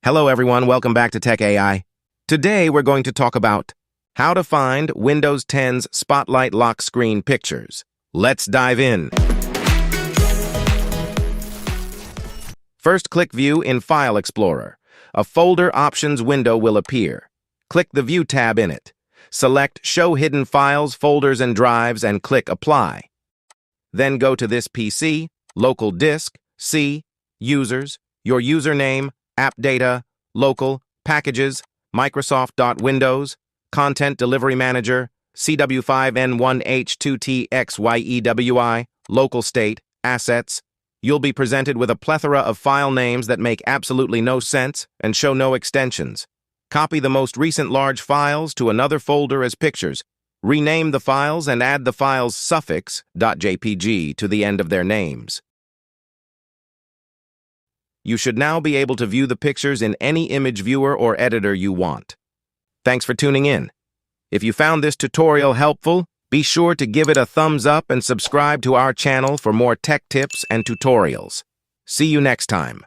Hello everyone, welcome back to Tech AI. Today we're going to talk about how to find Windows 10's Spotlight lock screen pictures. Let's dive in. First, click View in File Explorer. A folder options window will appear. Click the View tab in it. Select Show Hidden Files, Folders, and Drives and click Apply. Then go to this PC, Local Disk, C, Users, your username, App Data, Local, Packages, Microsoft.Windows, Content Delivery Manager, CW5N1H2TXYEWI, Local State, Assets. You'll be presented with a plethora of file names that make absolutely no sense and show no extensions. Copy the most recent large files to another folder as pictures. Rename the files and add the file's suffix .jpg to the end of their names. You should now be able to view the pictures in any image viewer or editor you want. Thanks for tuning in. If you found this tutorial helpful, be sure to give it a thumbs up and subscribe to our channel for more tech tips and tutorials. See you next time.